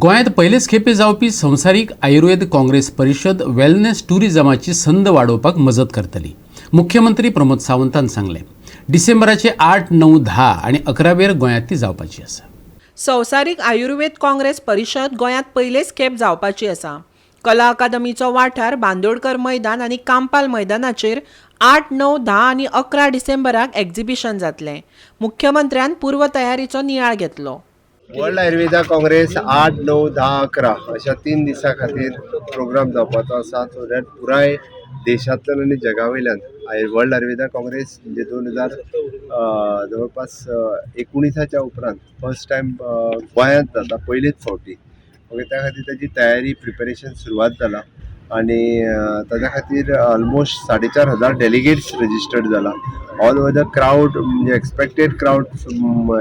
गोंयांत पयलेच खेपे जावपी संवसारीक आयुर्वेद काँग्रेस परिशद वेलनेस टुरिजमाची संद वाडोवपाक मजत करतली. मुख्यमंत्री प्रमोद सावंतान सांगले. डिसेंबराचे 8, 9, 10 आनी 11 गोंयांत ती जावपाची आसा. संवसारीक आयुर्वेद काँग्रेस परिशद गोंयांत पयलेच खेप जावपाची आसा. कला अकादमीचो वाठार बांदोडकर मैदान आनी कांपाल मैदानाचेर 8, 9, 10 आनी 11 डिसेंबराक एक्झिबिशन जातलें. मुख्यमंत्र्यान पूर्व तयारीचो नियाळ घेतलो. वर्ल्ड आयुर्वेदा काँग्रेस 8, 9, 10, 11 अशा 3 दिसां खातीर प्रोग्राम जावपाचो आसा. सो दॅट पुराय देशांतल्यान आनी जगा वयल्यान वर्ल्ड आयुर्वेदा काँग्रेस म्हणजे 2000 जवळपास 19च्या उपरांत फर्स्ट टायम गोंयांत जाता, पयलेच फावटी. ओके, त्या खातीर ताची तयारी प्रिपरेशन सुरवात जाला आनी ताच्या खातीर ऑलमोस्ट 4,500 डेलिगेट्स रजिस्टर्ड जाला. ऑल ओवर द क्राऊड म्हणजे एक्सपेक्टेड क्राऊड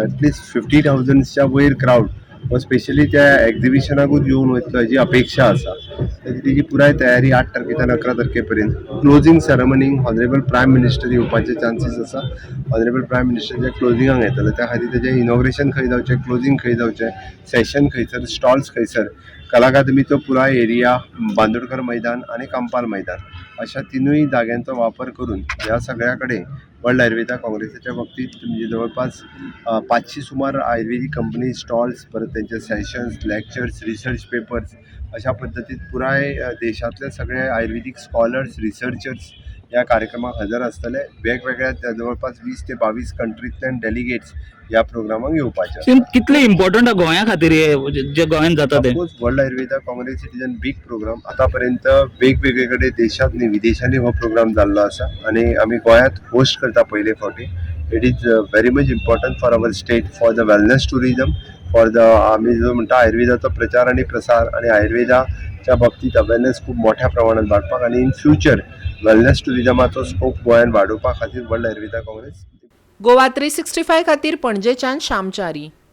एटलिस्ट 50,000च्या वयर क्राऊड हो स्पेशली त्या एक्झिबिशनाकूच येवन वयतलो हाची अपेक्षा आसा. तेजी पुराय तयारी 8 तारखेच्यान 11 तारखेपर्यंत. क्लोजिंग सेरेमनीक ऑनरेबल प्रायम मिनिस्टर येवपाचे चान्सीस आसा. ऑनरेबल प्रायम मिनिस्टर क्लोजिंगाक येतले, त्या खातीर तेजें इनॉग्रेशन खंय जावचें, क्लोजिंग खंय जावचें, सेशन खंयसर, स्टॉल्स खंयसर, कला अकादमीचो पुराय एरिया, बांदोडकर मैदान आनी कांपाल मैदान अशा 3 जाग्यांचो वापर करून ह्या सगळ्या कडेन वर्ल्ड आयुर्वेदा काँग्रेसाच्या बाबतीत म्हणजे जवळपास 500 सुमार आयुर्वेदिक कंपनी स्टॉल्स, परत त्यांचे सेशन्स, लेक्चर्स, रिसर्च पेपर्स अशा पद्दतीत पुराय देशातले सगळे आयुर्वेदिक स्कॉलर्स, रिसर्चर्स या कार्यक्रमाक हजर आसतले. वेगवेगळ्या जवळपास 20 ते 22 कंट्रींतल्यान डेलिगेट्स ह्या प्रोग्रामाक येवपाचे. कितले इम्पॉर्टंट गोंया खातीर जे गोंयांत जाता ते? World Ayurveda congress it is a big program. आतापर्यंत वेगवेगळे कडेन देशांत न्ही विदेशांनी हो प्रोग्राम जाल्लो आसा आनी आमी गोंयांत होस्ट करता पयले फावटी. It is very much important for our state, for the wellness tourism, for the आमी जो म्हणटा आयुर्वेदाचो प्रचार आनी प्रसार आनी आयुर्वेदाच्या बाबतीत अवेरनेस खूब मोठ्या प्रमाणात वाडपाक आनी इन फ्युचर वेलनेस टुरिजमाचो स्कोप गोंयांत वाडोवपा खातीर वर्ल्ड आयुर्वेदा काँग्रेस. गोवा 365 खातीर पणजेच्यान श्यामचारी.